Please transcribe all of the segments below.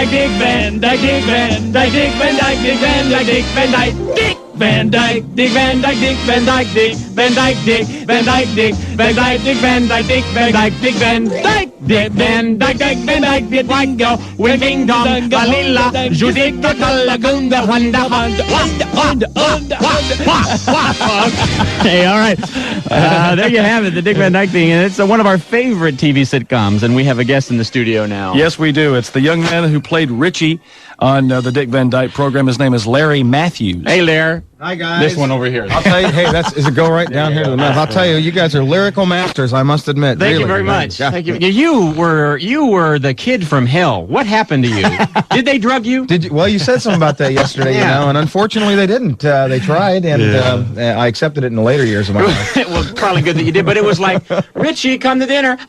Dyke, Dick Van Dyke, Dick Van Dyke, Dick Van Dyke, Dick Van Dyke, Dick Van Dyke, Dick Van Dyke, Dick Van Dyke, Dick Van Dyke, Dick Van Dyke, Dick Van Dyke, Dick Van Dyke, Dick Van Dyke, Dick Van Dyke, Dick Van Dyke, Dick Van Dyke, Dick Van Dyke, Dick Van Dyke, Winking Dong, Galila, Judik, Galagunda, Wanda, Hey, all right. There you have it, the Dick Van Dyke thing. And it's one of our favorite TV sitcoms, and we have a guest in the studio now. Yes, we do. It's the young man who played Richie on the Dick Van Dyke program. His name is Larry Matthews. Hey, Larry. Hi, guys. This one over here. I'll tell you, hey, is it go right down here to the mouth? I'll tell you, you guys are lyrical masters, I must admit. Thank really, you very much. Yeah. Thank you. You were the kid from hell. What happened to you? Did they drug you? Did you? Well, you said something about that yesterday, Yeah. you know, and unfortunately they didn't. They tried, and I accepted it in the later years of my life. Well, probably good that you did, but it was like, Richie, come to dinner.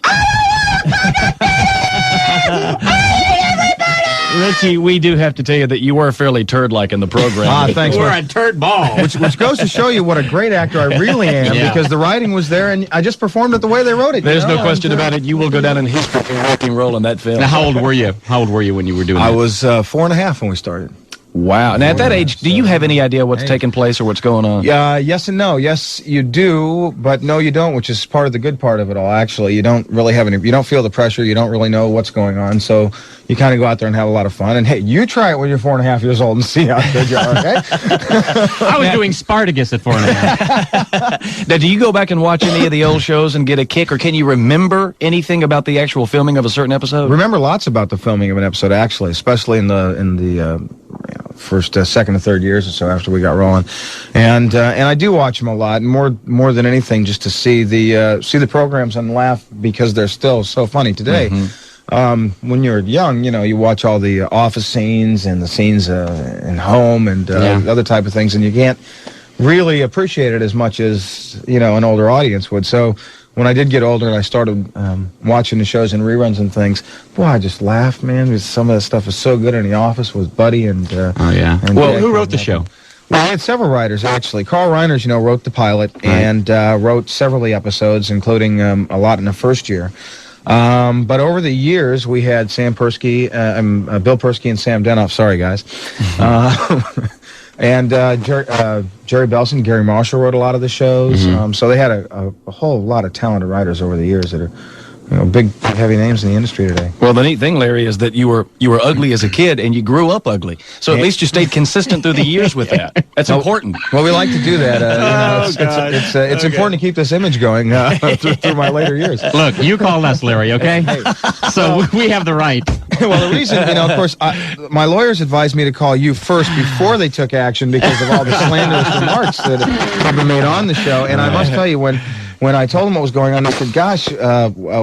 Richie, we do have to tell you that you were fairly turd-like in the program. Thanks. We're a turd ball. Which goes to show you what a great actor I really am, Yeah. because the writing was there, and I just performed it the way they wrote it. There's no question about it. You will go down in history for your acting role in that film. Now, how old were you? How old were you when you were doing I that? was 4.5 when we started. Wow. Now, at that age, do you have any idea what's taking place or what's going on? Yes and no. Yes, you do, but no, you don't, which is part of the good part of it all, actually. You don't really have any, you don't feel the pressure, you don't really know what's going on, so you kind of go out there and have a lot of fun. And hey, you try it when you're 4.5 years old and see how good you are, okay? I was doing Spartacus at 4.5. Now, do you go back and watch any of the old shows and get a kick, or can you remember anything about the actual filming of a certain episode? Remember lots about the filming of an episode, actually, especially in the first, second, and third years or so after we got rolling, and I do watch them a lot, and more than anything, just to see the programs and laugh, because they're still so funny today. When you're young, you know, you watch all the office scenes and the scenes in home and other type of things, and you can't really appreciate it as much as, you know, an older audience would. So when I did get older and I started watching the shows and reruns and things, boy, I just laughed, man, because some of that stuff was so good in the office with Buddy and Oh, yeah. and Well, Jack who wrote and the show? Well, I had several writers, actually. Carl Reiners, you know, wrote the pilot and wrote several of the episodes, including a lot in the first year. But over the years, we had Sam Persky, Bill Persky and Sam Denoff. Sorry, guys. And Jerry Belson, Gary Marshall wrote a lot of the shows. So they had a whole lot of talented writers over the years that are, you know, big, heavy names in the industry today. Well, the neat thing, Larry, is that you were ugly as a kid and you grew up ugly. So at least you stayed consistent through the years with that. That's important. Well, we like to do that. You know, it's important to keep this image going through my later years. Look, you called us, Larry, okay? So we have the right. Well, the reason, you know, of course, my lawyers advised me to call you first before they took action because of all the slanderous remarks that have been made on the show. And I must tell you, when I told them what was going on, they said, gosh,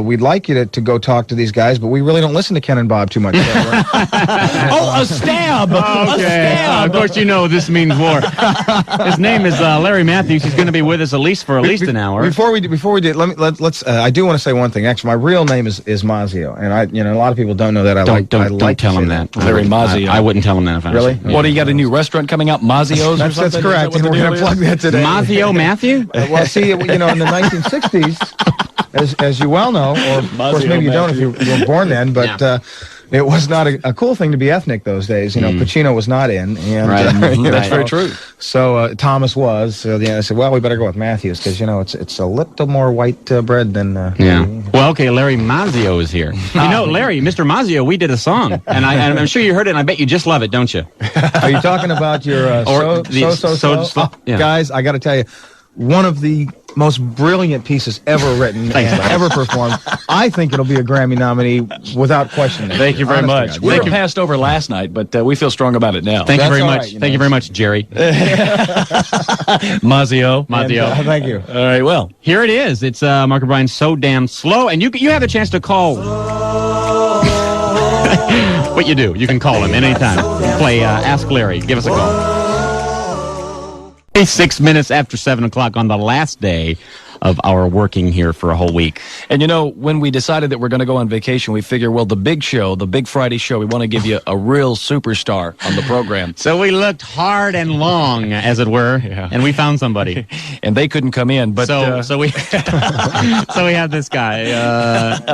we'd like you to go talk to these guys, but we really don't listen to Ken and Bob too much. Oh, a stab! A stab! Of course, you know this means war. His name is Larry Matthews. He's going to be with us at least an hour. Before we do, let's. I do want to say one thing. Actually, my real name is Mazio, and a lot of people don't know that. Don't to tell say him that. Larry Mazio. I wouldn't tell him that if I was Really? What, do you got a new restaurant coming out, Mazio's? That's correct. Is that what And the we're deal going to is? plug that today. Mazio Matthew? Well, see, you know, in the 1960s, as you well know, or of course maybe you don't if you were born then, but it was not a cool thing to be ethnic those days. You know, Pacino was not in, and Right. you know, That's very true. So Thomas was. So I said, well, we better go with Matthews because you know it's a little more white bread than. Yeah. Well, okay, Larry Mazio is here. You know, Larry, Mr. Mazio, we did a song, and I'm sure you heard it, and I bet you just love it, don't you? Are you talking about your Yeah. Guys, I got to tell you, one of the most brilliant pieces ever written and ever performed. I think it'll be a Grammy nominee without question. Thank you very much. We Sure. were passed over last night, but we feel strong about it now. Thank you That's very all much. right, you Thank know. you very much, Jerry. Mazio. Mazio. Thank you. All right, well. Here it is. It's Mark O'Brien's So Damn Slow, and you have a chance to call. What you do, you can call him anytime. Play Ask Larry. Give us a call. 6 minutes after 7 o'clock on the last day of our working here for a whole week. And you know, when we decided that we're going to go on vacation, we figure, well, the big show, the big Friday show, we want to give you a real superstar on the program. So we looked hard and long, as it were, and we found somebody. And they couldn't come in, but So we so we have this guy,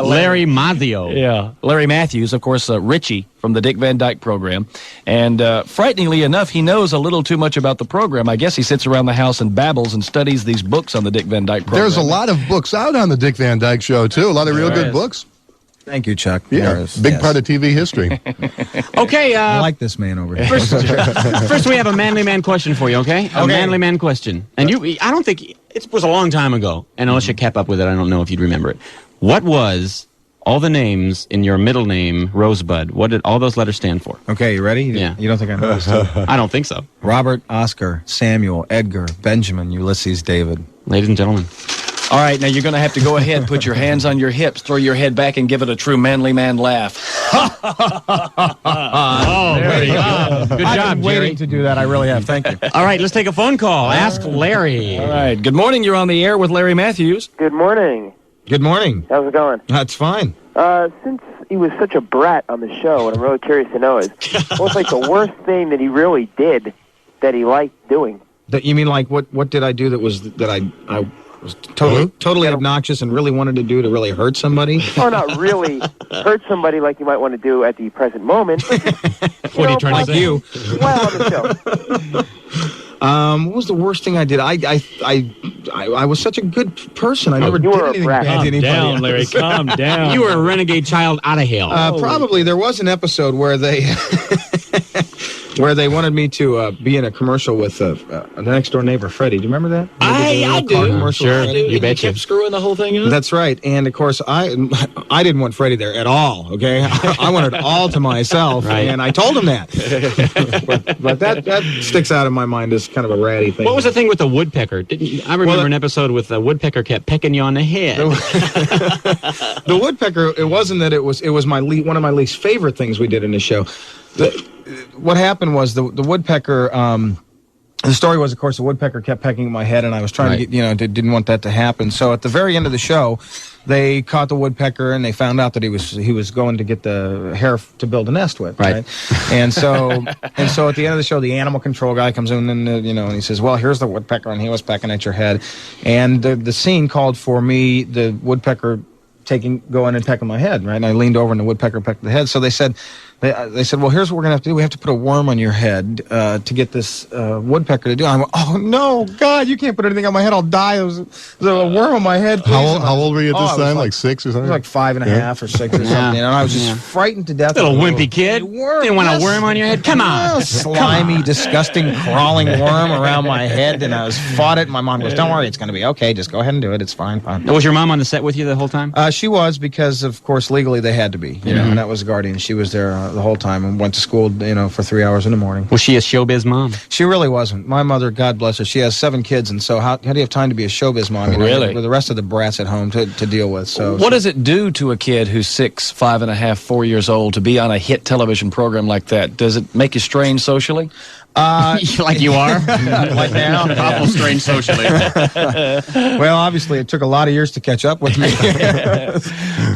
Larry Mazio. yeah, Larry Matthews, of course, Richie from the Dick Van Dyke program. And frighteningly enough, he knows a little too much about the program. I guess he sits around the house and babbles and studies these books on the Dick Van Dyke program. There's a lot of books out on the Dick Van Dyke Show, too. A lot of real There good is. books. Thank you, Chuck. Yeah, There is, big yes. part of TV history. Okay, I like this man over here. first we have a manly man question for you, okay? A manly man question. And I don't think, it was a long time ago, and unless you kept up with it, I don't know if you'd remember it. What was all the names in your middle name, Rosebud? What did all those letters stand for? Okay, you ready? Yeah. You don't think I know this? too? I don't think so. Robert, Oscar, Samuel, Edgar, Benjamin, Ulysses, David. Ladies and gentlemen. All right, now you're going to have to go ahead, put your hands on your hips, throw your head back, and give it a true manly man laugh. Oh, very good. Good I've job, been Jerry. waiting to do that. I really have. Thank you. All right, let's take a phone call. Ask Larry. All right, good morning. You're on the air with Larry Matthews. Good morning. Good morning. How's it going? That's fine. Since he was such a brat on the show, what I'm really curious to know is, what's like the worst thing that he really did that he liked doing? That you mean like what did I do that was that I was totally obnoxious and really wanted to do to really hurt somebody? Oh, not really hurt somebody like you might want to do at the present moment. But just, What are you trying to Like you. while on the show. What was the worst thing I did? I was such a good person. I never you did were a anything brat. bad to Calm anybody. down, Larry. Calm down. You were a renegade child out of hell. Probably there was an episode where they where they wanted me to be in a commercial with the next door neighbor Freddie. Do you remember that? I do. Car commercial with Sure. Freddie? You betcha. kept screwing the whole thing up. That's right. And of course, I didn't want Freddie there at all. Okay, I wanted it all to myself, Right. and I told him that. but that sticks out in my mind as kind of a ratty thing. What was the thing with the woodpecker? I remember an episode with the woodpecker kept pecking you on the head. The woodpecker? It wasn't that it was my one of my least favorite things we did in the show. What happened was the woodpecker. The story was, of course, the woodpecker kept pecking my head, and I was trying to get, didn't want that to happen. So at the very end of the show, they caught the woodpecker, and they found out that he was going to get the hair to build a nest with. Right. And so at the end of the show, the animal control guy comes in, and and he says, "Well, here's the woodpecker, and he was pecking at your head." And the scene called for me, the woodpecker going and pecking my head, right? And I leaned over, and the woodpecker pecked the head. So they said, well, here's what we're going to have to do. We have to put a worm on your head to get this woodpecker to do it. I went, oh, no, God, you can't put anything on my head. I'll die. There's a worm on my head. Please. How old were you at I this was time? Like 6 or I something? was like 5 and a half or 6 or something. And I was just frightened to death. Little of a wimpy kid. worm. Didn't want Yes. a worm on your head? Come on. Yeah, slimy, disgusting, crawling worm around my head. And I fought it. And my mom goes, don't worry, it's going to be okay. Just go ahead and do it. It's fine. Was your mom on the set with you the whole time? She was, because of course legally they had to be, and that was the guardian. She was there the whole time and went to school, for 3 hours in the morning. Was she a showbiz mom? She really wasn't. My mother, God bless her, she has 7 kids, and so how do you have time to be a showbiz mom? Really? With the rest of the brats at home to deal with. So What does it do to a kid who's 6, 5 and a half, 4 years old to be on a hit television program like that? Does it make you strange socially? Like you are? like now? Awful strange socially. Well, obviously it took a lot of years to catch up with me,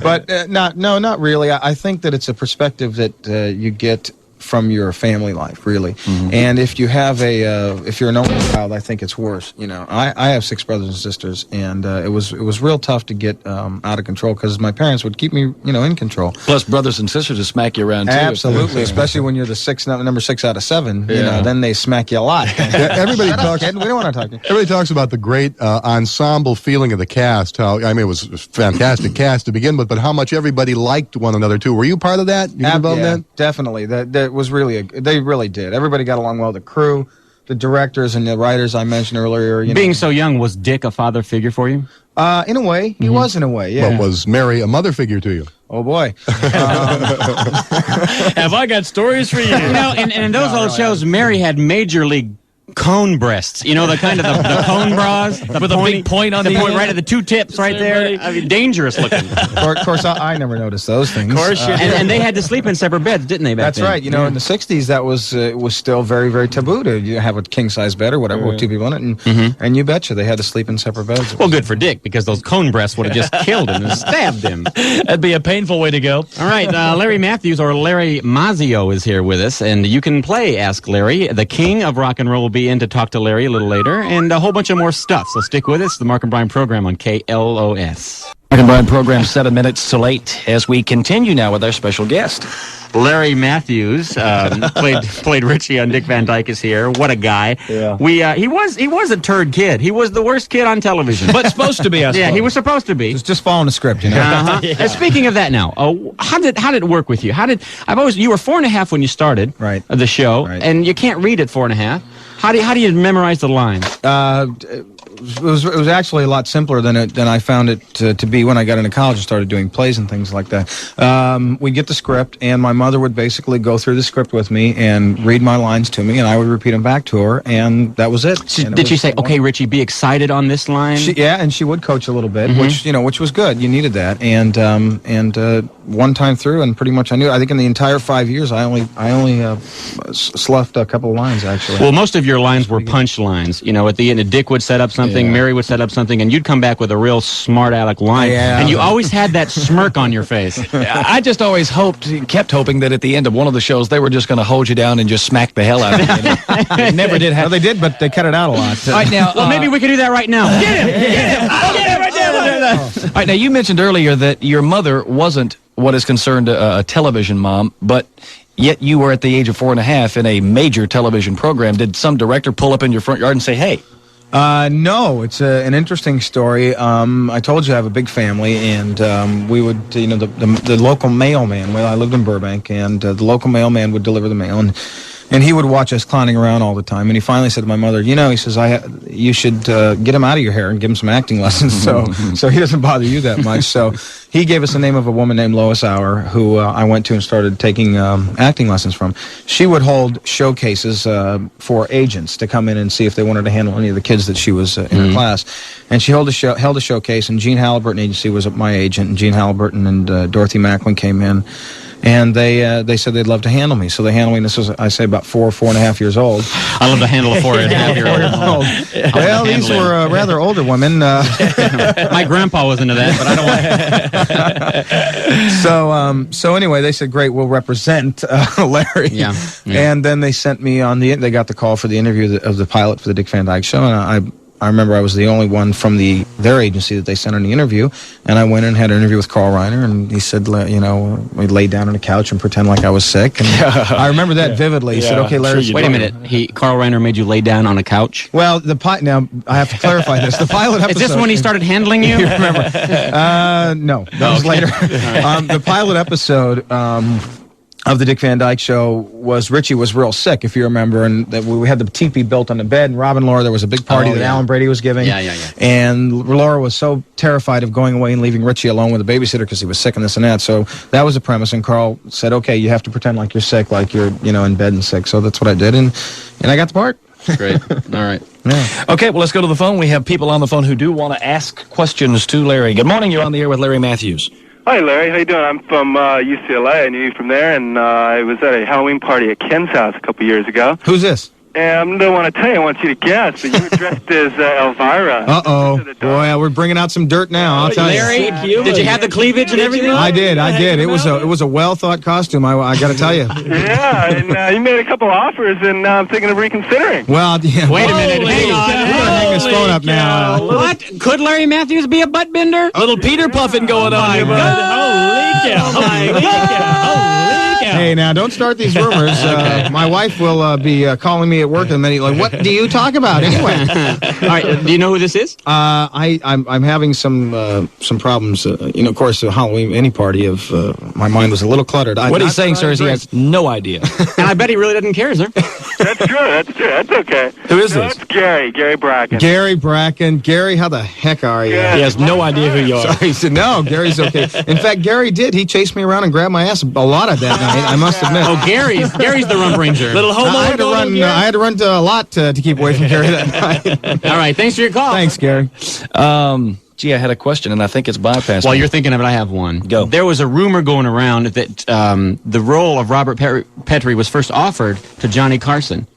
but not really. I think that it's a perspective that you get from your family life, really. And if you have if you're an only child, I think it's worse. I have 6 brothers and sisters, and it was real tough to get out of control because my parents would keep me, in control. Plus, brothers and sisters to smack you around too. Absolutely, especially when you're the number 6 out of 7. Then they smack you a lot. Everybody talks. We don't want to talk to you. Everybody talks about the great ensemble feeling of the cast. It was a fantastic cast to begin with, but how much everybody liked one another too. Were you part of that? You involved in that? Definitely. That was really they really did. Everybody got along well. The crew, the directors, and the writers I mentioned earlier. Being so young, was Dick a father figure for you? In a way, he was in a way. Yeah. But was Mary a mother figure to you? Oh boy. Have I got stories for you? In those old shows, Mary had major league cone breasts. You know, the kind of the cone bras With a big point on the point end. right at the two tips right there. I mean, dangerous looking. Of course, I never noticed those things. Of course you And they had to sleep in separate beds, didn't they? Back That's then? right. You know, in the '60s, that was still very, very taboo to you have a king size bed or whatever with two people in it, and you betcha they had to sleep in separate beds. Well, good for Dick, because those cone breasts would have just killed him and stabbed him. That'd be a painful way to go. All right, Larry Matthews, or Larry Mazzio, is here with us, and you can play Ask Larry. The king of rock and roll will be in to talk to Larry a little later, and a whole bunch of more stuff. So stick with us. The Mark and Brian program on KLOS. Mark and Brian program 7 minutes to late as we continue now with our special guest. Larry Matthews played Richie on Dick Van Dyke is here. What a guy! Yeah. He was a turd kid. He was the worst kid on television. But supposed to be, I yeah, suppose. he was supposed to be. It's just following the script, you know. Uh-huh. And speaking of that, now, how did it work with you? You were 4.5 when you started Right. The show, Right. and you can't read at 4.5. How do you memorize the lines? It was actually a lot simpler than I found it to be when I got into college and started doing plays and things like that. We'd get the script, and my mother would basically go through the script with me and read my lines to me, and I would repeat them back to her, and that was it. Did she say, "Okay, Richie, be excited on this line"? Yeah, and she would coach a little bit, which was good. You needed that, and one time through, and pretty much I knew. I think in the entire 5 years, I only sloughed a couple of lines actually. Well, most of your lines were punch lines. You know, at the end, Dick would set up something, Yeah. Mary would set up something, and you'd come back with a real smart aleck line. Yeah. And you always had that smirk on your face. I just always kept hoping that at the end of one of the shows, they were just going to hold you down and just smack the hell out of you. It never did Well, happen. they did, but they cut it out a lot. All right, now, Well, maybe we could do that right now. all right, now, you mentioned earlier that your mother wasn't what is concerned a television mom, but yet you were at the age of 4.5 in a major television program. Did some director pull up in your front yard and say, "Hey"? No, it's an interesting story. I told you I have a big family, and we would, the local mailman. Well, I lived in Burbank, and the local mailman would deliver the mail, and he would watch us clowning around all the time. And he finally said to my mother, he says, you should get him out of your hair and give him some acting lessons, so he doesn't bother you that much. So he gave us the name of a woman named Lois Auer, who I went to and started taking acting lessons from. She would hold showcases for agents to come in and see if they wanted to handle any of the kids that she was in her class. And she held a showcase, and Gene Halliburton Agency was my agent, and Gene Halliburton and Dorothy Macklin came in. And they said they'd love to handle me. So they handled me, and this was, I say, about 4.5 years old. I love to handle a 4.5-year-old. Well, these were rather older women. My grandpa was into that, but I don't want So anyway, they said, great, we'll represent Larry. Yeah. And then they sent me they got the call for the interview of the pilot for the Dick Van Dyke Show, and I remember I was the only one from their agency that they sent on the interview, and I went and had an interview with Carl Reiner, and he said, we laid down on a couch and pretend like I was sick, and I remember that vividly. He said, "Okay, Larry." Wait a minute. Carl Reiner made you lay down on a couch? Well, now I have to clarify this. The pilot episode. Is this when he started handling you? You remember? No, that was later. The pilot episode. Of the Dick Van Dyke Show Richie was real sick, if you remember, and that we had the teepee built on the bed, and Robin Laura, there was a big party that Alan Brady was giving. Yeah. And Laura was so terrified of going away and leaving Richie alone with a babysitter because he was sick and this and that. So that was the premise, and Carl said, "Okay, you have to pretend like you're sick, like you're, in bed and sick." So that's what I did, and I got the part. Great. All right. Yeah. Okay, well, let's go to the phone. We have people on the phone who do want to ask questions to Larry. Good morning. You're on the air with Larry Matthews. Hi, Larry. How you doing? I'm from UCLA. I knew you from there, and I was at a Halloween party at Ken's house a couple years ago. Who's this? And I don't want to tell you. I want you to guess, but you were dressed as Elvira. Uh-oh. Boy, we're bringing out some dirt now, I'll tell you. Larry, did you have the cleavage and everything? I did. It was a well-thought costume, I got to tell you. Yeah, and you made a couple offers, and now I'm thinking of reconsidering. Well, yeah. Wait a minute. Hang on. We're going to hang this phone up now. What? Could Larry Matthews be a butt bender? A little Peter Puffin going on here, bud. Holy cow. Holy cow. Hey, now, don't start these rumors. My wife will be calling me at work, and then like, what do you talk about anyway? All right. Do you know who this is? I'm having some problems. Of course, the Halloween any party of my mind was a little cluttered. What he's saying, sir, is he has no idea. And I bet he really doesn't care, sir. That's true. That's okay. Who is this? That's Gary Bracken. Gary Bracken. Gary, how the heck are you? Yeah. He has no idea who you are. Sorry, he said, no, Gary's okay. In fact, Gary did. He chased me around and grabbed my ass a lot of that night. I must admit. Oh, Gary's the Rump Ranger. Little homo. I had to run. I had to run to a lot to keep away from Gary that night. All right, thanks for your call. Thanks, Gary. Gee, I had a question, and I think it's bypassed. While me. you're thinking of it, I have one. Go. There was a rumor going around that the role of Robert Petrie was first offered to Johnny Carson.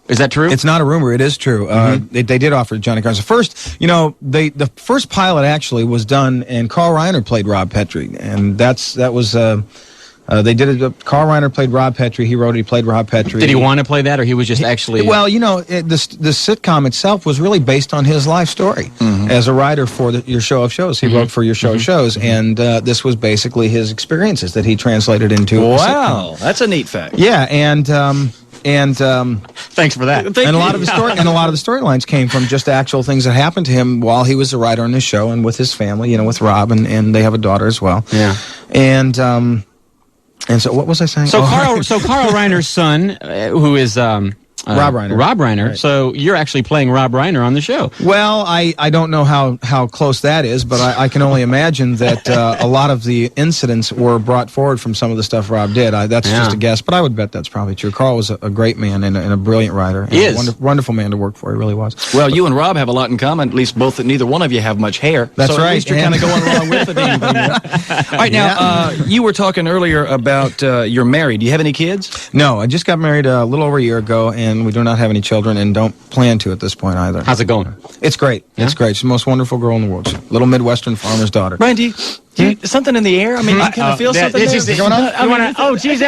Is that true? It's not a rumor. It is true. They did offer Johnny Carson. First, the first pilot actually was done, and Carl Reiner played Rob Petrie, and that was. They did it. Carl Reiner played Rob Petrie. He wrote it. He played Rob Petrie. Did he want to play that, or he was just actually? Well, the sitcom itself was really based on his life story as a writer for your show of shows. He wrote for your show of shows, and this was basically his experiences that he translated into. A Wow, sitcom. that's a neat fact. Yeah, and Thanks for that. and a lot of the storylines came from just actual things that happened to him while he was a writer on this show and with his family. With Rob, and they have a daughter as well. Yeah. And so, what was I saying? So Carl Reiner's son, who is Rob Reiner. Rob Reiner. Right. So you're actually playing Rob Reiner on the show. Well, I don't know how close that is, but I can only imagine that a lot of the incidents were brought forward from some of the stuff Rob did. That's just a guess, but I would bet that's probably true. Carl was a great man and a brilliant writer. He is. A wonderful man to work for. He really was. Well, you and Rob have a lot in common, at least both that neither one of you have much hair. That's so right. At least you're kind of going along with it. All right, now, you were talking earlier about you're married. Do you have any kids? No, I just got married a little over a year ago, and we do not have any children and don't plan to at this point either. How's it going? It's great. It's great. She's the most wonderful girl in the world. She's a little Midwestern farmer's daughter. Brian, do you something in the air? I mean, you kind of feel something there? going on? Oh, geez,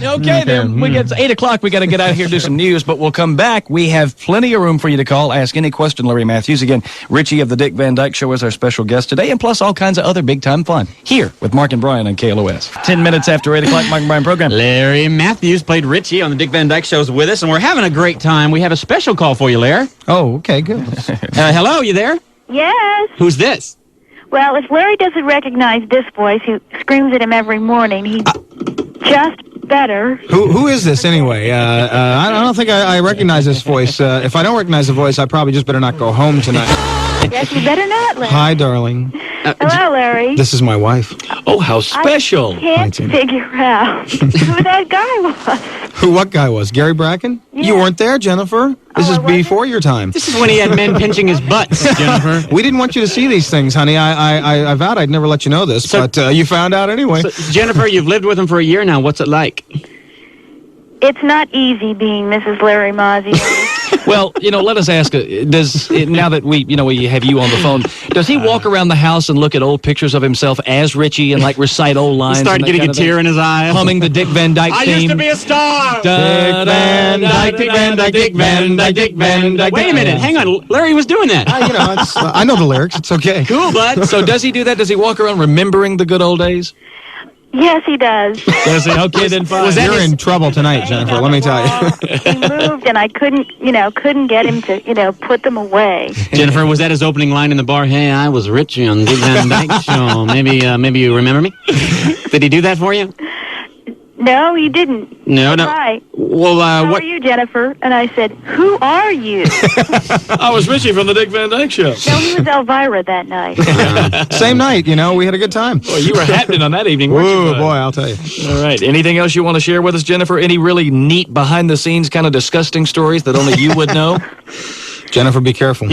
Okay, then. It's 8 o'clock. We got to get out of here and do some news, but we'll come back. We have plenty of room for you to call. Ask any question, Larry Matthews. Again, Richie of the Dick Van Dyke Show is our special guest today, and plus all kinds of other big-time fun here with Mark and Brian on KLOS. 10 minutes after 8 o'clock, Mark and Brian program. Larry Matthews played Richie on the Dick Van Dyke Show's with us, and we're having a great time. We have a special call for you, Larry. Oh, okay, good. Hello, you there? Yes. Who's this? Well, if Larry doesn't recognize this voice, who screams at him every morning, he's just better. Who is this anyway? I don't think I recognize this voice. If I don't recognize the voice, I probably just better not go home tonight. Yes, you better not, Larry. Hi, darling. Hello, Larry. This is my wife. Oh, how special. I can't figure out who that guy was. What guy was? Gary Bracken? You weren't there, Jennifer. This is before your time. This is when he had men pinching his butts, Jennifer. We didn't want you to see these things, honey. I vowed I'd never let you know this, but you found out anyway. So, Jennifer, you've lived with him for a year now. What's it like? It's not easy being Mrs. Larry Mazzi. Well, let us ask, now that we have you on the phone, does he walk around the house and look at old pictures of himself as Richie and recite old lines? He started getting a tear in his eye. Humming the Dick Van Dyke theme. I used to be a star! Dick Van Dyke, Dick Van Dyke, Dick Van Dyke, Dick Van Dyke. Wait a minute, hang on. Larry was doing that. I know the lyrics. It's okay. Cool, bud. So does he do that? Does he walk around remembering the good old days? Yes, he does. Does he? Okay, then fine. You're in trouble tonight, Jennifer. Let me tell you. He moved, and I couldn't get him to, put them away. Jennifer, was that his opening line in the bar? Hey, I was Richie on the Dick Van Dyke Show. Maybe you remember me? Did he do that for you? No, he didn't. No. Hi. Well, How what? are you, Jennifer? And I said, who are you? I was Richie from the Dick Van Dyke Show. No, he was Elvira that night. Same night, we had a good time. Boy, you were happening on that evening, weren't you? Whoa, bud? boy, I'll tell you. All right. Anything else you want to share with us, Jennifer? Any really neat, behind-the-scenes kind of disgusting stories that only you would know? Jennifer, be careful.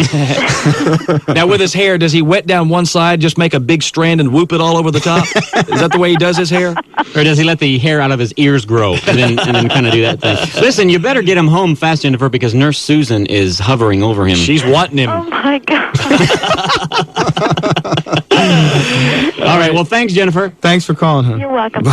Now, with his hair, does he wet down one side, just make a big strand and whoop it all over the top? Is that the way he does his hair? Or does he let the hair out of his ears grow and then kind of do that thing? Listen, you better get him home fast, Jennifer, because Nurse Susan is hovering over him. She's wanting him. Oh, my God. All right, well, thanks, Jennifer. Thanks for calling, huh? You're welcome.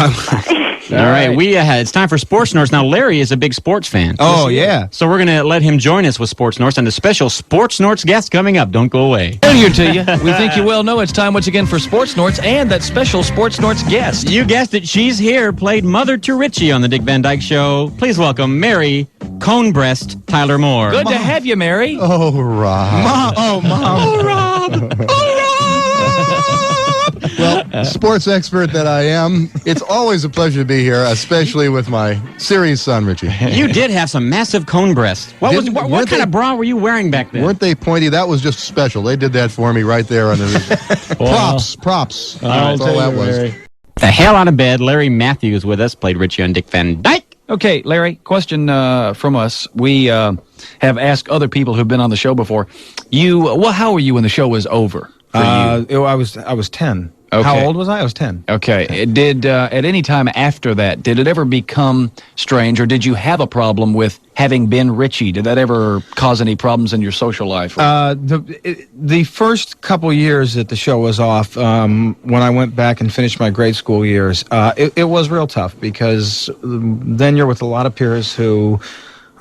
All right, it's time for Sports Norse. Now, Larry is a big sports fan. Oh, yeah. So we're going to let him join us with Sports Norse and a special Sports Norse guest coming up. Don't go away. Earlier to you, we think you well know it's time once again for Sports Norts and that special Sports Norts guest. You guessed it, she's here, played Mother to Richie on the Dick Van Dyke Show. Please welcome Mary Conebreast Tyler Moore. Good to have you, Mary. Oh, Rob. Mom. Oh, Rob. Well, sports expert that I am, it's always a pleasure to be here, especially with my serious son, Richie. You did have some massive cone breasts. What kind of bra were you wearing back then? Weren't they pointy? That was just special. They did that for me right there under the props. I'll That's all tell that you, was. Mary. the hell out of bed. Larry Matthews with us, played Richie on Dick Van Dyke. Okay, Larry, question from us. We have asked other people who've been on the show before. How were you when the show was over for you? I was 10. Okay. How old was I? I was 10. Okay. Did at any time after that, did it ever become strange, or did you have a problem with having been Richie? Did that ever cause any problems in your social life? The first couple years that the show was off, when I went back and finished my grade school years, it was real tough because then you're with a lot of peers who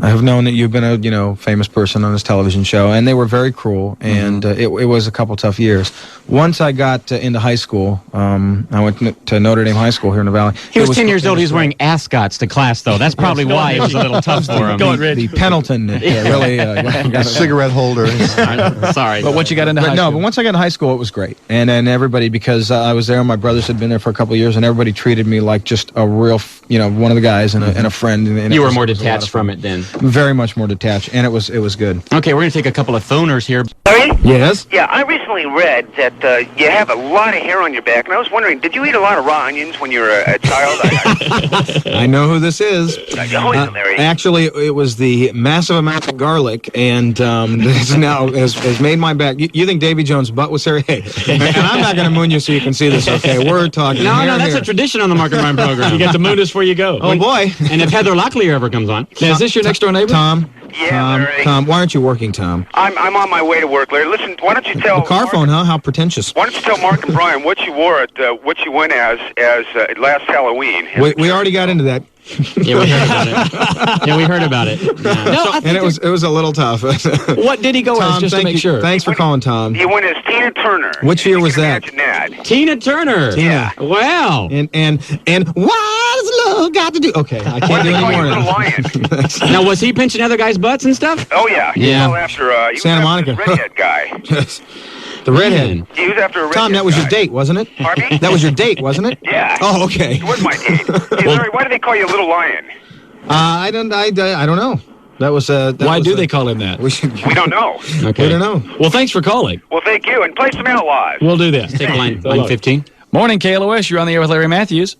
have known that you've been a famous person on this television show, and they were very cruel, and it was a couple tough years. Once I got into high school, I went to Notre Dame High School here in the Valley. He was 10 years old. He was wearing ascots to class, though. That's probably why it was a little tough for him. The Pendleton really got cigarette holder. Sorry. But once you got into high school. But once I got into high school, it was great. And then everybody, because I was there, my brothers had been there for a couple of years, and everybody treated me like just a real, one of the guys and a friend. And you were more detached from it then. Very much more detached, and it was good. Okay, we're going to take a couple of phoners here. Sorry? Yes? Yeah, I recently read that you have a lot of hair on your back, and I was wondering, did you eat a lot of raw onions when you were a child? I know who this is. Who is it, Larry? Actually, it was the massive amount of garlic, and this now has made my back. You think Davy Jones' butt was hairy? Hey, and I'm not going to moon you so you can see this, okay? We're talking No, hair, that's hair. a tradition on the Mark and Ryan program. You get to moon us before you go. Oh, boy. And if Heather Locklear ever comes on. Now, is this your next door neighbor? Tom? Yeah, Larry. Tom, why aren't you working, Tom? I'm on my way to work, Larry. Listen, why don't you tell... A car phone, huh? How pretentious. Why don't you tell Mark and Brian what you wore at, what you went as last Halloween? We already got into that. Yeah, we heard about it. Yeah, we heard about it. Yeah. And it was a little tough. What did he go Tom, as, just to make sure? Thanks for calling, Tom. You went as Tina Turner. Which year was that? Imagine that. Tina Turner. Tina. Wow. And what does love got to do? Okay, I can't do They call you any Little more. Lion. Now, was he pinching other guys' butts and stuff? Oh, yeah. He Yeah. was all after, he was Santa after Monica. this redhead guy. Yes. The redhead. He was after a redhead Tom, that was guy. your date, wasn't it? Pardon me? That was your date, wasn't it? Yeah. Oh, okay. It was my date. Hey, Larry, why do they call you Little Lion? I don't know. That was Why do they call him that? We should. We don't know. Okay. We don't know. Well, thanks for calling. Well, thank you, and play some Outlaws. We'll do this. Take line 15. Morning, KLOS. You're on the air with Larry Matthews.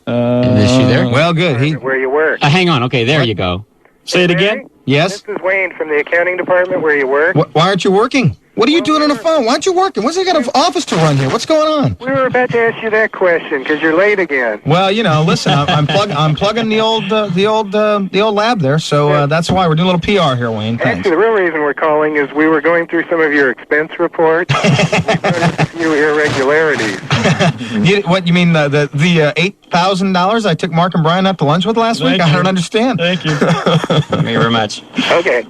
Is she there? Well, good. Where you work. Hang on. Okay, there you go. Say it again. Yes. This is Wayne from the accounting department where you work. Why aren't you working? What are you doing on the phone? Why aren't you working? What's he got an office to run here? What's going on? We were about to ask you that question because you're late again. Well, listen, I'm plugging the old lab there, so that's why we're doing a little PR here, Wayne. Thanks. Actually, the real reason we're calling is we were going through some of your expense reports. We noticed a few irregularities. What you mean the $8,000 I took Mark and Brian out to lunch with last week? I don't understand. Thank you. Thank you very much. Okay.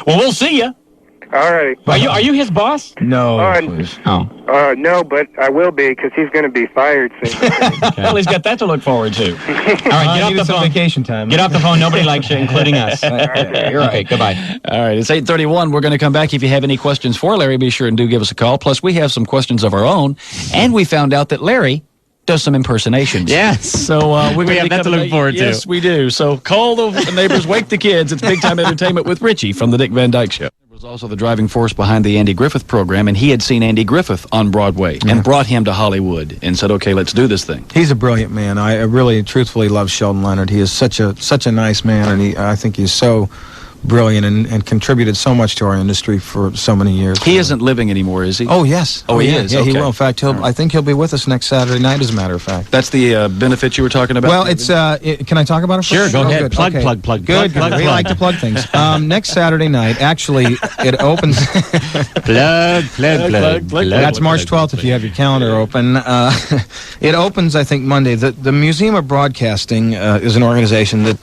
Well, we'll see you. All right. Are you his boss? No. Oh. No, but I will be because he's going to be fired soon. Well, he's got that to look forward to. All right, get off the some phone. vacation time. Get off the phone. Nobody likes you, including us. You're right. Okay, goodbye. All right, it's 8:31. We're going to come back. If you have any questions for Larry, be sure and do give us a call. Plus, we have some questions of our own, and we found out that Larry does some impersonations. Yes. So we're We have that to look forward to. Yes, we do. So call the neighbors, wake the kids. It's Big Time Entertainment with Richie from the Dick Van Dyke Show. Was also the driving force behind the Andy Griffith program, and he had seen Andy Griffith on Broadway and brought him to Hollywood and said, okay, let's do this thing. He's a brilliant man. I really, truthfully love Sheldon Leonard. He is such a nice man, and I think he's so brilliant and contributed so much to our industry for so many years. He isn't living anymore, is he? Oh, yes. Oh, he yeah. is? Yeah, he Okay. will. In fact, I think he'll be with us next Saturday night, as a matter of fact. That's the benefit you were talking about? Well, it's can I talk about it? Sure, go ahead. Good. Plug, Okay. plug, plug, Good. plug, Good. We plug. like to plug things. Next Saturday night, actually, it opens. Plug. That's March 12th if you have your calendar open. It opens, I think, Monday. The Museum of Broadcasting is an organization that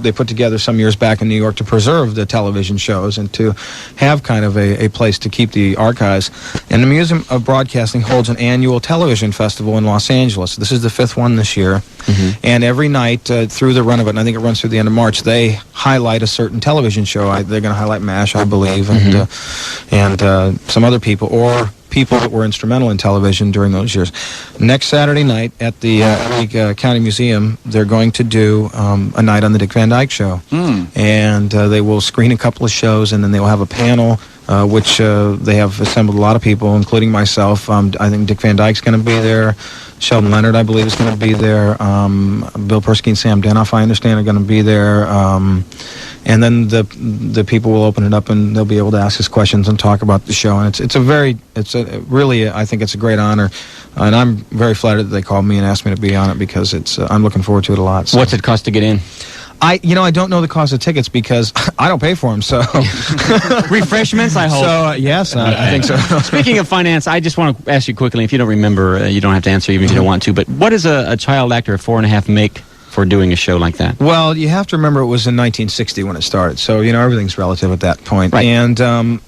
they put together some years back in New York to preserve the television shows and to have kind of a place to keep the archives. And the Museum of Broadcasting holds an annual television festival in Los Angeles. This is the 5th one this year. And every night through the run of it, and I think it runs through the end of March, they highlight a certain television show. They're going to highlight MASH, I believe, and some other people, or people that were instrumental in television during those years. Next Saturday night at the County Museum, they're going to do a night on the Dick Van Dyke Show. And they will screen a couple of shows, and then they will have a panel which they have assembled a lot of people, including myself. I think Dick Van Dyke's going to be there. Sheldon Leonard, I believe, is going to be there. Bill Persky and Sam Denoff, I understand, are going to be there. And then the people will open it up, and they'll be able to ask us questions and talk about the show. And I think it's a great honor, and I'm very flattered that they called me and asked me to be on it because I'm looking forward to it a lot. So. What's it cost to get in? I don't know the cost of tickets because I don't pay for them. So refreshments, I hope. So yes, I think so. Speaking of finance, I just want to ask you quickly. If you don't remember, you don't have to answer, even if you don't want to. But what does a child actor at 4.5 make for doing a show like that? Well, you have to remember it was in 1960 when it started, so everything's relative at that point. Right. And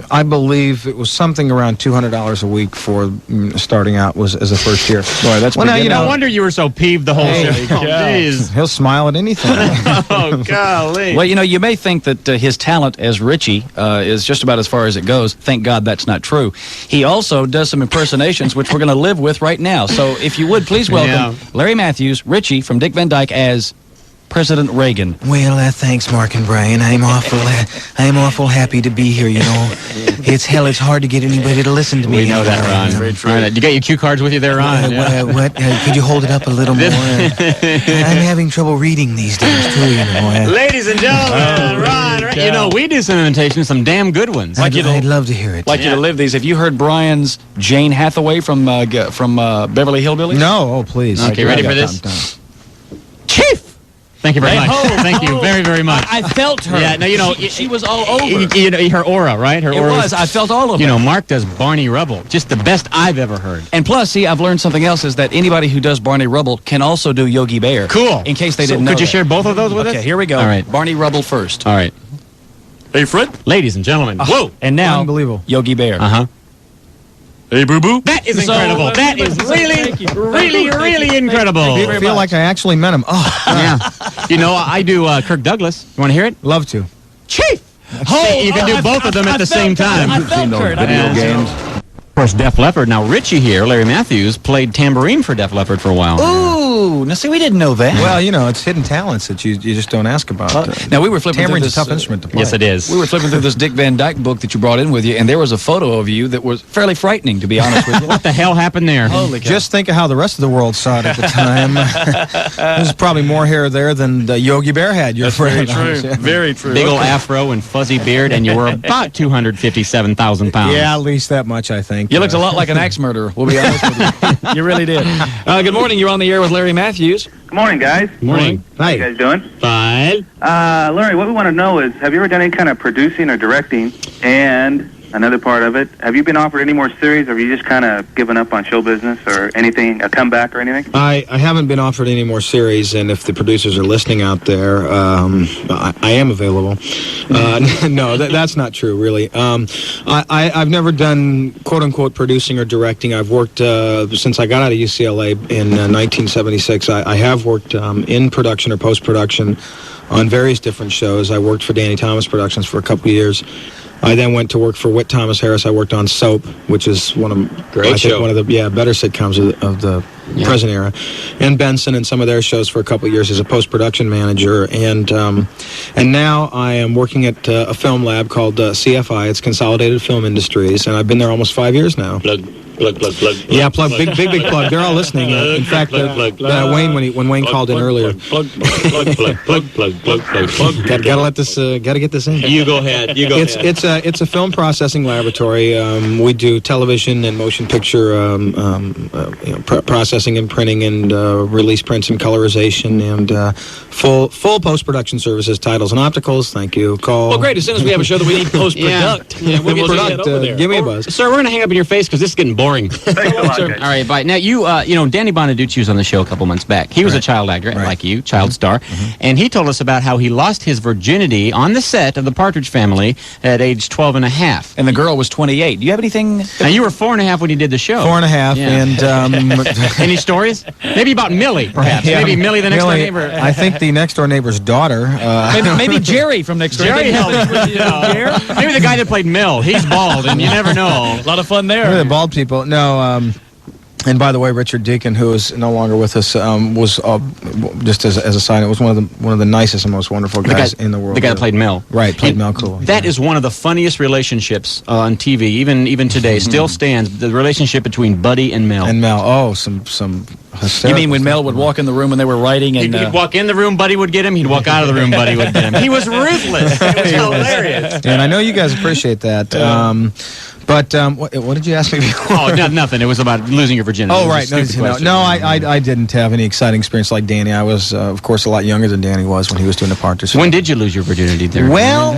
I believe it was something around $200 a week for starting out as a first year. Boy, that's no wonder you were so peeved the whole show. Oh, jeez. He'll smile at anything. Oh, golly. Well, you may think that his talent as Richie is just about as far as it goes. Thank God that's not true. He also does some impersonations, which we're going to live with right now. So if you would, please welcome Larry Matthews, Richie from Dick Van Dyke as President Reagan. Well, thanks, Mark and Brian. I am awful happy to be here. It's hard to get anybody to listen to me. We know that, Ron. Very true. You got your cue cards with you there, Ron? What? Could you hold it up a little more? I'm having trouble reading these days too. Ladies and gentlemen, Ron. We do some imitations, some damn good ones. I'd love to hear it. Like you to live these. Have you heard Brian's Jane Hathaway from Beverly Hillbillies? No. Oh, please. Okay, ready for this? Chief. Thank you very much. Thank you very, very much. I felt her. Yeah, no, she was all over. Her aura, right? Her aura was. I felt all of it. Mark does Barney Rubble. Just the best I've ever heard. And plus, see, I've learned something else, is that anybody who does Barney Rubble can also do Yogi Bear. Cool. In case they didn't know. Could you share both of those with us? Okay, here we go. All right. Barney Rubble first. All right. Hey, Fred. Ladies and gentlemen. Whoa. And now, unbelievable. Yogi Bear. Uh-huh. Hey, boo-boo. That is incredible. That is really incredible. I feel like I actually met him. Oh, yeah. I do Kirk Douglas. You want to hear it? Love to. Chief! You can do both of them at the same time. I felt Kurt. Video games. Of course, Def Leppard. Now, Richie here, Larry Matthews, played tambourine for Def Leppard for a while. Ooh, now see, we didn't know that. Well, it's hidden talents that you just don't ask about. Now, we were flipping through Tammarine's this. a tough instrument to play. Yes, it is. We were flipping through this Dick Van Dyke book that you brought in with you, and there was a photo of you that was fairly frightening, to be honest with you. What the hell happened there? Holy cow. Just think of how the rest of the world saw it at the time. There's probably more hair there than Yogi Bear had. You're afraid. Very true. Very true. Big old afro and fuzzy beard, and you were about 257,000 pounds. Yeah, at least that much, I think. You looked a lot like an axe murderer, we'll be honest with you. You really did. Good morning. You're on the air with Larry Matthews. Good morning, guys. Morning. How you guys doing? Fine. Larry, what we want to know is, have you ever done any kind of producing or directing? And another part of it, have you been offered any more series, or have you just kind of given up on show business or anything, a comeback or anything? I haven't been offered any more series, and if the producers are listening out there, I am available. No, that's not true, really. I've never done quote-unquote producing or directing. I've worked, since I got out of UCLA in 1976, I have worked in production or post-production on various different shows. I worked for Danny Thomas Productions for a couple of years. I then went to work for Whit Thomas Harris. I worked on Soap, which is one of the better sitcoms of the present era, and Benson and some of their shows for a couple of years as a post-production manager, and now I am working at a film lab called CFI. It's Consolidated Film Industries, and I've been there almost 5 years now. Plug. Yeah, plug. Big plug. They're all listening. In fact, Wayne, when Wayne called in earlier. Plug. Gotta let this. Gotta get this in. You go ahead. It's a film processing laboratory. We do television and motion picture processing and printing and release prints and colorization and full post-production services, titles and opticals. Thank you. Call. Well, great. As soon as we have a show that we need post-product, we'll get that over there. Give me a buzz. Sir, we're going to hang up in your face because this is getting boring. Thanks a lot, guys. All right, bye. Now, Danny Bonaducci was on the show a couple months back. He was a child actor, like you, child star, and he told us about how he lost his virginity on the set of The Partridge Family at age 12 and a half. And the girl was 28. Do you have anything? Now, you were 4 and a half when you did the show. 4 and a half, and any stories? Maybe about Millie, perhaps. Yeah, maybe Millie, the next door neighbor. I think the next door neighbor's daughter. Maybe Jerry from next door. Jerry helped. Maybe the guy that played Mill. He's bald, and you never know. A lot of fun there. The bald people. No, And by the way, Richard Deacon, who is no longer with us, was just as a sign. It was one of the nicest and most wonderful guys in the world. The guy that played Mel. Right, played Mel Cool. That is one of the funniest relationships on TV, even today. Still stands the relationship between Buddy and Mel. And Mel, some hysterical. You mean when Mel would walk in the room when they were writing and He'd walk in the room, Buddy would get him. He'd walk out of the room, Buddy would get him. He was ruthless. It was hilarious. And I know you guys appreciate that. But what did you ask me before? Oh, nothing. It was about losing your virginity. Oh, right. No, I didn't have any exciting experience like Danny. I was, of course, a lot younger than Danny was when he was doing the Partridge. When did you lose your virginity there? Well,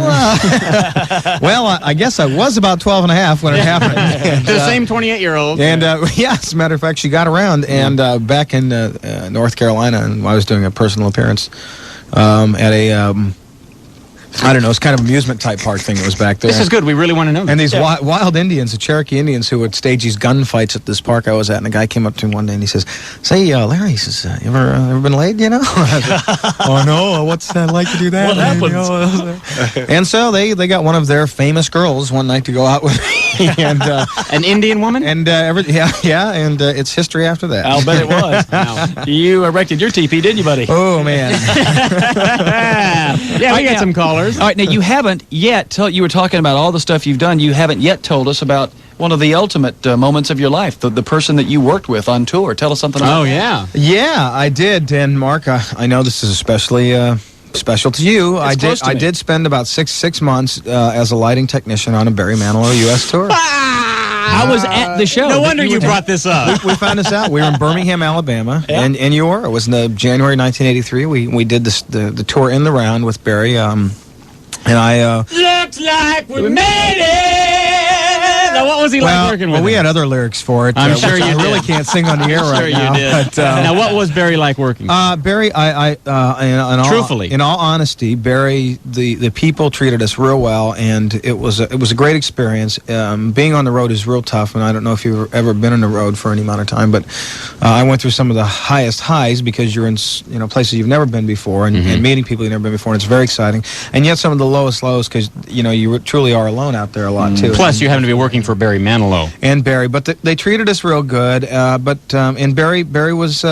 I guess I was about 12 and a half when it happened. And, the same 28-year-old. And, yeah, as a matter of fact, she got around. And back in North Carolina, and I was doing a personal appearance at a... I don't know, it's kind of amusement type park thing that was back there. This is good. We really want to know. And these wild Indians, the Cherokee Indians, who would stage these gunfights at this park I was at, and a guy came up to me one day and he says, "Say, Larry," he says, "you ever been laid, you know?" I said, "Oh, no, what's that like to do that?" What happens? And so they got one of their famous girls one night to go out with me. And, an Indian woman? And and it's history after that. I'll bet it was. Wow. You erected your teepee, didn't you, buddy? Oh, man. Yeah, we got some callers. All right, now you haven't yet you were talking about all the stuff you've done. You haven't yet told us about one of the ultimate moments of your life, the person that you worked with on tour. Tell us something about that. Yeah, I did. And Mark, I know this is especially special to you. I did spend about six months as a lighting technician on a Barry Manilow U.S. tour. I was at the show. No wonder you brought this up. We found this out. We were in Birmingham, Alabama, and you were. It was in January 1983. We did the tour in the round with Barry. And I looks like we made it. Now, what was he like working with? Well, we had other lyrics for it. I'm sure you did. I really can't sing on the air right now. I'm sure you did. Now, what was Barry like working? Barry, Truthfully, in all honesty, Barry, the people treated us real well, and it was a great experience. Being on the road is real tough, and I don't know if you've ever been on the road for any amount of time, but I went through some of the highest highs because you're in places you've never been before, and meeting people you've never been before, and it's very exciting. And yet some of the lowest lows because you truly are alone out there a lot too. Plus, you happen to be working for Barry Manilow and Barry, but they treated us real good. And Barry was.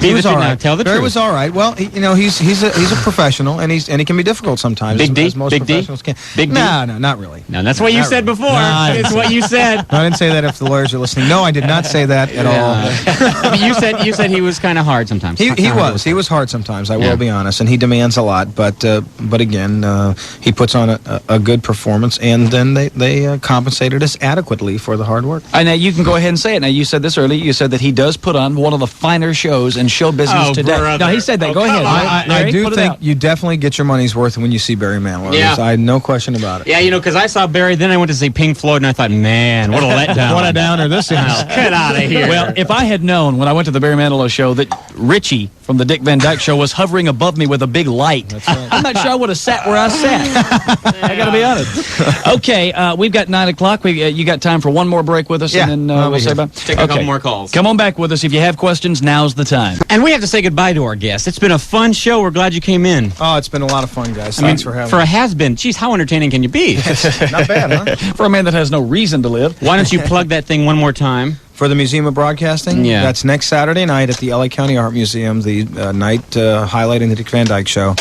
He was all right. Tell the Barry truth. was all right. Well, he's a professional, and he can be difficult sometimes. Big D? as most Big D? professionals can. Big D? No, not really. No, that's what you said before. It's what you said. I didn't say that. If the lawyers are listening, no, I did not say that at all. You said he was kind of hard sometimes. He was hard sometimes. I will be honest, and he demands a lot. But again, he puts on a good performance, and then they compensated us adequately for the hard work. Now you can go ahead and say it. Now you said this earlier. You said that he does put on one of the finer shows in show business today. Brother. No, he said that. Go ahead. I do think you definitely get your money's worth when you see Barry Manilow. Yeah. I had no question about it. Yeah, because I saw Barry, then I went to see Pink Floyd, and I thought, man, what a letdown. What a downer this is. Get out of here. Well, if I had known when I went to the Barry Manilow show that Richie from the Dick Van Dyke Show was hovering above me with a big light, That's right. I'm not sure I would have sat where I sat. I got to be honest. Okay, we've got 9 o'clock. You got time for one more break with us, and then we'll say about. Take a couple more calls. Come on back with us if you have questions. Now's the time. And we have to say goodbye to our guest. It's been a fun show. We're glad you came in. Oh, it's been a lot of fun, guys. Thanks for having me. me. For a has-been, geez, how entertaining can you be? Not bad, huh? For a man that has no reason to live. Why don't you plug that thing one more time? For the Museum of Broadcasting? Yeah. That's next Saturday night at the LA County Art Museum, the night highlighting the Dick Van Dyke Show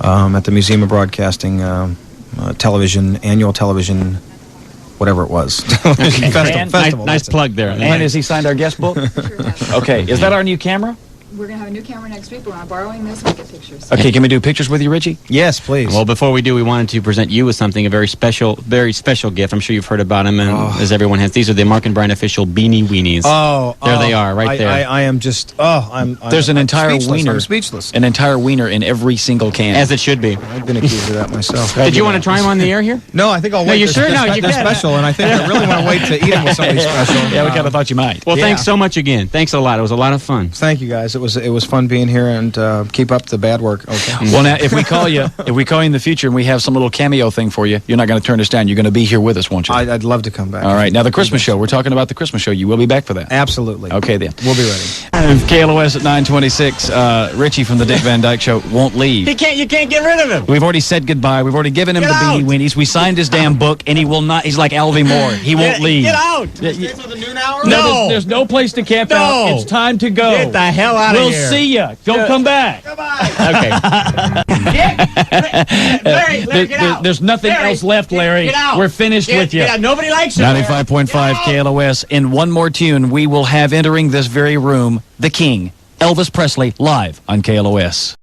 at the Museum of Broadcasting annual television, whatever it was. Festival. Nice plug there. And has he signed our guest book? Okay, is that our new camera? We're going to have a new camera next week, but we're borrowing this and get pictures. Okay, can we do pictures with you, Richie? Yes, please. Well, before we do, we wanted to present you with something, a very special gift. I'm sure you've heard about them, and as everyone has. These are the Mark and Brian official Beanie Weenies. There they are, right there. I am just, There's an entire wiener. I'm speechless. An entire wiener in every single can. As it should be. I've been accused of that myself. Did you want to try them on the air here? No, I think I'll wait. No, you sure? No, they're special, and I think I really want to wait to eat them with somebody special. Yeah, we kind of thought you might. Well, thanks so much again. Thanks a lot. It was a lot of fun. Thank you, guys. It was fun being here, and keep up the bad work. Okay. Well, now if we call you in the future and we have some little cameo thing for you, you're not going to turn us down. You're going to be here with us, won't you? I'd love to come back. All right. Now the Christmas show. We're talking about the Christmas show. You will be back for that. Absolutely. Okay then. We'll be ready. KLOS at 9:26. Richie from the Dick Van Dyke Show won't leave. You can't get rid of him. We've already said goodbye. We've already given him Get the beanie out. weenies. We signed his damn book, and he will not. He's like Alvy Moore. He won't leave. Get out. No, there's no place to camp out. It's time to go. Get the hell out of We'll here. see ya. Don't come back. Okay. Larry, get out. There's nothing Larry, else left, Larry. Get out. We're finished with you. Yeah, nobody likes you. 95.5 KLOS. In one more tune, we will have entering this very room the King, Elvis Presley, live on KLOS.